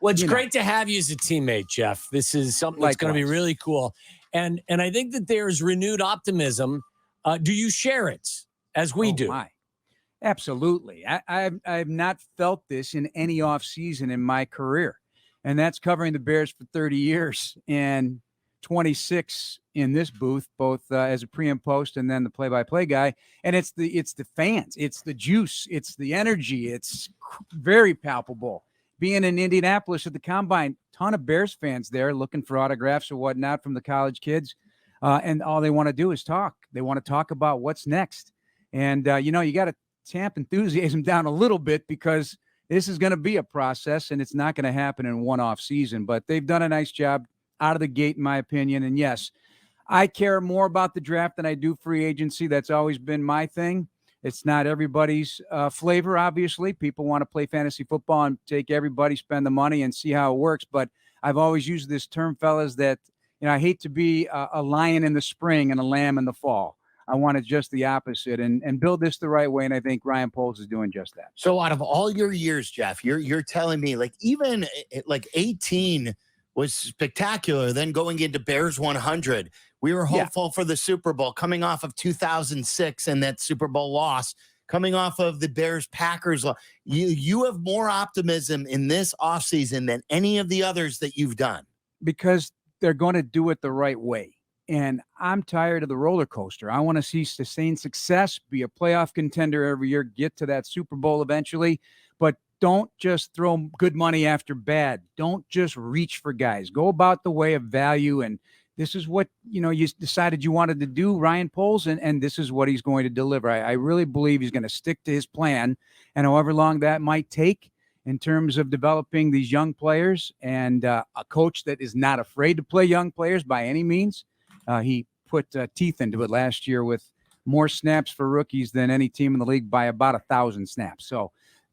Well, it's great to have you as a teammate, Jeff. This is something that's going to be really cool. And I think that there's renewed optimism. Do you share it as we do? Absolutely. I've not felt this in any offseason in my career. And that's covering the Bears for 30 years and 26 in this booth, both as a pre and post and then the play-by-play guy. And it's the fans. It's the juice. It's the energy. It's very palpable. Being in Indianapolis at the Combine, ton of Bears fans there looking for autographs or whatnot from the college kids. And all they want to do is talk. They want to talk about what's next. And, you got to tamp enthusiasm down a little bit because this is going to be a process and it's not going to happen in one off season. But they've done a nice job out of the gate, in my opinion. And yes, I care more about the draft than I do free agency. That's always been my thing. It's not everybody's flavor, obviously. People want to play fantasy football and take everybody, spend the money, and see how it works. But I've always used this term, fellas, that I hate to be a lion in the spring and a lamb in the fall. I wanted just the opposite and build this the right way, and I think Ryan Poles is doing just that. So out of all your years, Jeff, you're telling me even 18 was spectacular. Then going into Bears 100, we were hopeful for the Super Bowl coming off of 2006 and that Super Bowl loss, coming off of the Bears-Packers loss. You have more optimism in this offseason than any of the others that you've done. Because they're going to do it the right way. And I'm tired of the roller coaster. I want to see sustained success, be a playoff contender every year, get to that Super Bowl eventually. But don't just throw good money after bad. Don't just reach for guys. Go about the way of value. And this is what, you decided you wanted to do, Ryan Poles, and this is what he's going to deliver. I really believe he's going to stick to his plan. And however long that might take in terms of developing these young players and a coach that is not afraid to play young players by any means. He put teeth into it last year with more snaps for rookies than any team in the league by about 1,000 snaps. So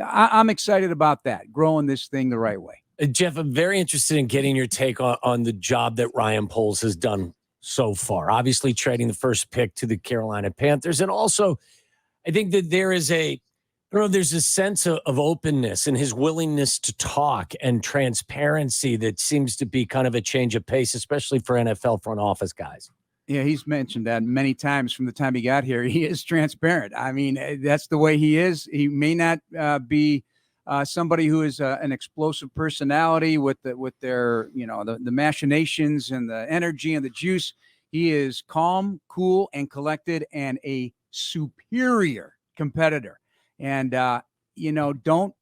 I'm excited about that, growing this thing the right way. Jeff, I'm very interested in getting your take on the job that Ryan Poles has done so far. Obviously, trading the first pick to the Carolina Panthers. And also, I think that there's a sense of openness and his willingness to talk and transparency that seems to be kind of a change of pace, especially for NFL front office guys. Yeah, he's mentioned that many times from the time he got here. He is transparent. I mean, that's the way he is. He may not be somebody who is an explosive personality with their, the machinations and the energy and the juice. He is calm, cool, and collected, and a superior competitor. And, don't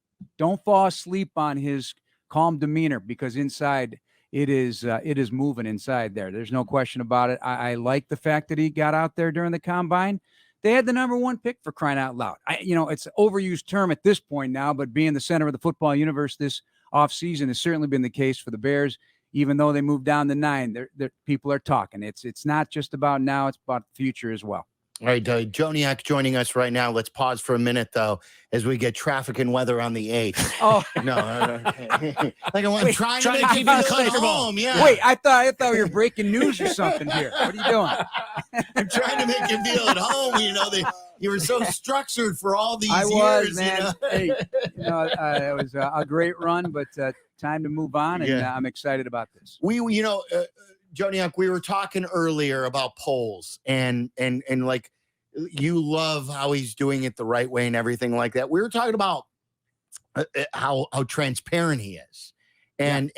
fall asleep on his calm demeanor, because inside it is moving inside there. There's no question about it. I like the fact that he got out there during the Combine. They had the number one pick, for crying out loud. It's an overused term at this point now, but being the center of the football universe this offseason has certainly been the case for the Bears. Even though they moved down to 9, people are talking. It's not just about now, it's about the future as well. All right, Joniak joining us right now. Let's pause for a minute, though, as we get traffic and weather on the 8th. Oh. No. I'm trying to make people come home. Yeah. Wait, I thought we were breaking news or something here. What are you doing? I'm trying to make you feel at home. You were so structured for all these years. I was, man. Hey, it was a great run, but time to move on, and I'm excited about this. Joniak, we were talking earlier about Poles and like you love how he's doing it the right way and everything like that. We were talking about how transparent he is, and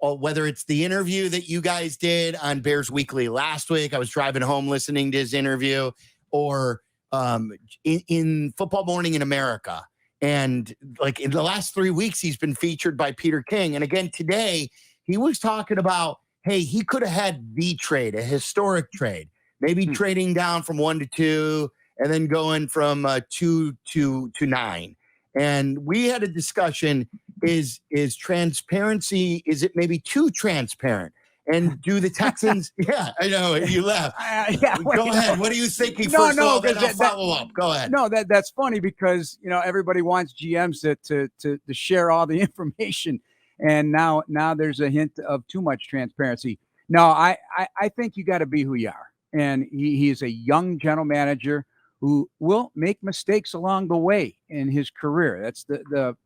whether it's the interview that you guys did on Bears Weekly last week. I was driving home listening to his interview, or in Football Morning in America, and like in the last 3 weeks, he's been featured by Peter King, and again today he was talking about. Hey, he could have had the trade, a historic trade, maybe trading down from 1 to 2 and then going from 2 to 9. And we had a discussion, is transparency, is it maybe too transparent? And do the Texans, yeah, I know, you laugh. Go ahead. What are you thinking first of all, then I'll follow up. Go ahead. No, that's funny because, everybody wants GMs to share all the information. And now there's a hint of too much transparency. No, I think you got to be who you are. And he is a young general manager who will make mistakes along the way in his career. That's the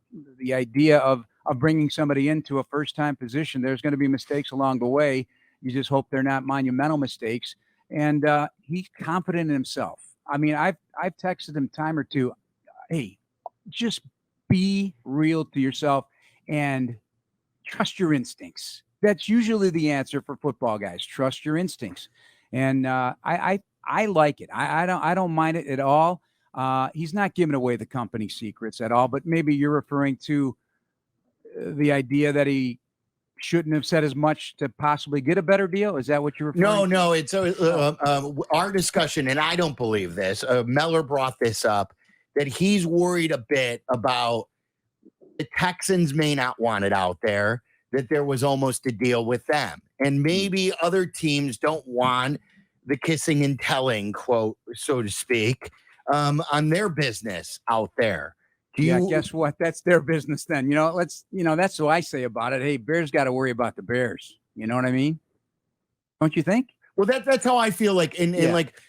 idea of of bringing somebody into a first-time position. There's going to be mistakes along the way. You just hope they're not monumental mistakes. And he's confident in himself. I mean, I've texted him time or two, hey, just be real to yourself and trust your instincts. That's usually the answer for football guys. Trust your instincts. And I like it. I don't mind it at all. He's not giving away the company secrets at all, but maybe you're referring to the idea that he shouldn't have said as much to possibly get a better deal. Is that what you're referring to? No, it's our discussion, and I don't believe this. Meller brought this up, that he's worried a bit about the Texans may not want it out there, that there was almost a deal with them. And maybe other teams don't want the kissing and telling, quote, so to speak, on their business out there. Guess what? That's their business then. That's what I say about it. Hey, Bears got to worry about the Bears. You know what I mean? Don't you think? Well, that's how I feel like.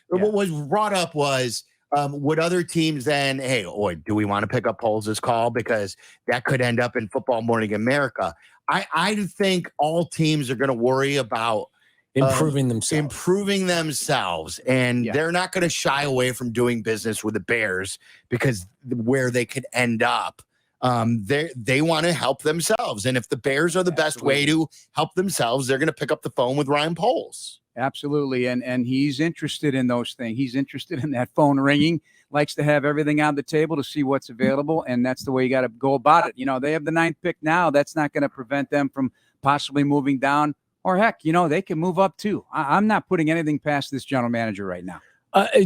What was brought up was, would other teams then, hey, do we want to pick up Poles' call? Because that could end up in Football Morning America. I think all teams are going to worry about improving themselves, and they're not going to shy away from doing business with the Bears because where they could end up, they want to help themselves, and if the Bears are the best way to help themselves, they're going to pick up the phone with Ryan Poles. Absolutely, and he's interested in those things. He's interested in that phone ringing. Likes to have everything on the table to see what's available, and that's the way you got to go about it. They have the 9th pick now. That's not going to prevent them from possibly moving down. Or heck, they can move up too. I'm not putting anything past this general manager right now.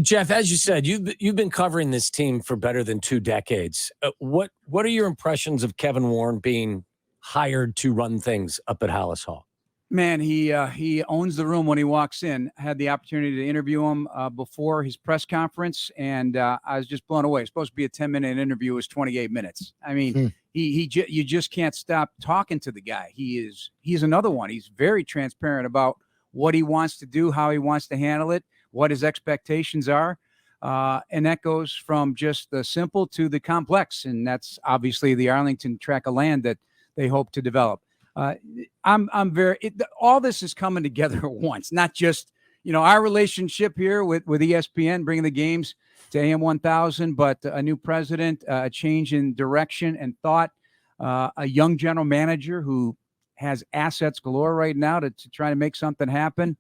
Jeff, as you said, you've been covering this team for better than 2 decades. What are your impressions of Kevin Warren being hired to run things up at Hallis Hall? Man, he owns the room when he walks in. I had the opportunity to interview him before his press conference, and I was just blown away. It's supposed to be a 10-minute interview. It was 28 minutes. I mean, you just can't stop talking to the guy. He's another one. He's very transparent about what he wants to do, how he wants to handle it, what his expectations are. And that goes from just the simple to the complex. And that's obviously the Arlington tract of land that they hope to develop. All this is coming together at once, not just, our relationship here with ESPN, bringing the games to AM 1000, but a new president, a change in direction and thought, a young general manager who has assets galore right now to try to make something happen.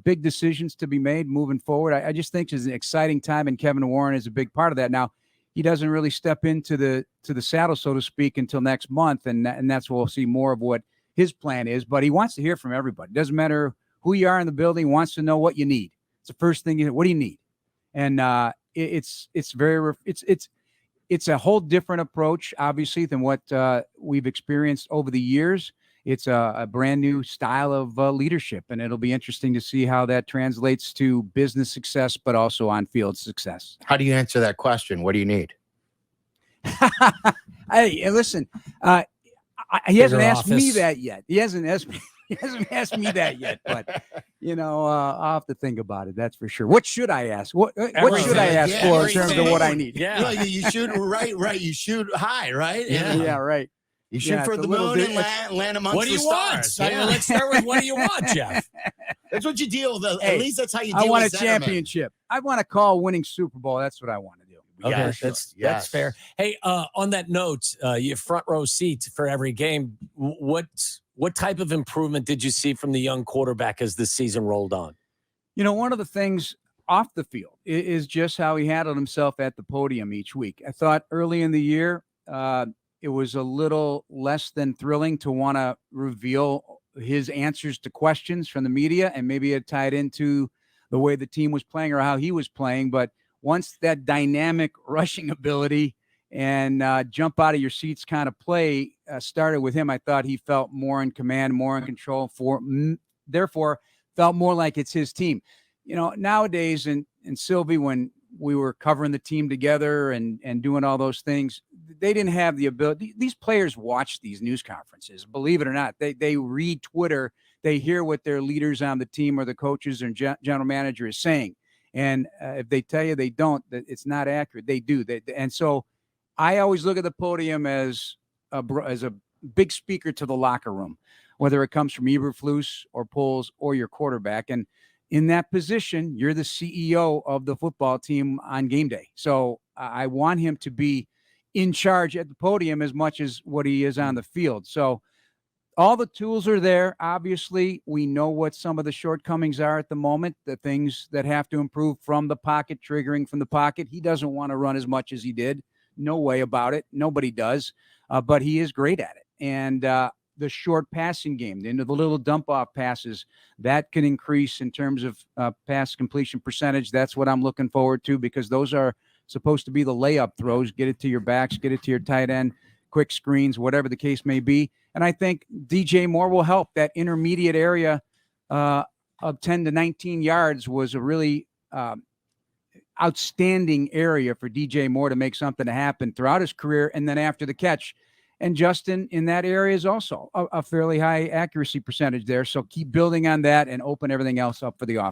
Big decisions to be made moving forward. I just think it's an exciting time, and Kevin Warren is a big part of that. Now, he doesn't really step into the saddle, so to speak, until next month, and that's where we'll see more of what his plan is. But he wants to hear from everybody. Doesn't matter who you are in the building. He wants to know what you need. It's the first thing. What do you need? And it's a whole different approach, obviously, than what we've experienced over the years. It's a brand new style of leadership, and it'll be interesting to see how that translates to business success, but also on-field success. How do you answer that question? What do you need? Hey, listen, he hasn't asked me that yet. He hasn't asked me that yet, but I'll have to think about it. That's for sure. What should I ask? What should I ask for in terms of what I need? Yeah, you shoot right. You shoot high, right? Yeah, right. You shoot for the moon and land amongst the stars. Let's start with what do you want, Jeff? That's what you deal with. At least that's how you deal with I want a championship. I want to call winning Super Bowl. That's what I want to do. Okay, that's fair. Hey, on that note, your front row seats for every game. What type of improvement did you see from the young quarterback as the season rolled on? One of the things off the field is just how he handled himself at the podium each week. I thought early in the year, it was a little less than thrilling to want to reveal his answers to questions from the media, and maybe it tied into the way the team was playing or how he was playing. But once that dynamic rushing ability and jump out of your seats kind of play started with him, I thought he felt more in command, more in control, therefore felt more like it's his team. Nowadays in Sylvie, when we were covering the team together and doing all those things, they didn't have the ability. These players watch these news conferences, believe it or not. They read Twitter. They hear what their leaders on the team or the coaches or general manager is saying. And if they tell you they don't, that it's not accurate, they do. And so I always look at the podium as a big speaker to the locker room, whether it comes from Eberflus or Poles or your quarterback. And in that position, you're the CEO of the football team on game day. So I want him to be in charge at the podium as much as what he is on the field. So all the tools are there. Obviously, we know what some of the shortcomings are at the moment, the things that have to improve from the pocket, triggering from the pocket. He doesn't want to run as much as he did. No way about it. Nobody does. But he is great at it. And the short passing game, the little dump-off passes, that can increase in terms of pass completion percentage. That's what I'm looking forward to, because those are supposed to be the layup throws. Get it to your backs, get it to your tight end, quick screens, whatever the case may be. And I think DJ Moore will help. That intermediate area of 10 to 19 yards was a really outstanding area for DJ Moore to make something to happen throughout his career and then after the catch. And Justin in that area is also a fairly high accuracy percentage there. So keep building on that and open everything else up for the offense.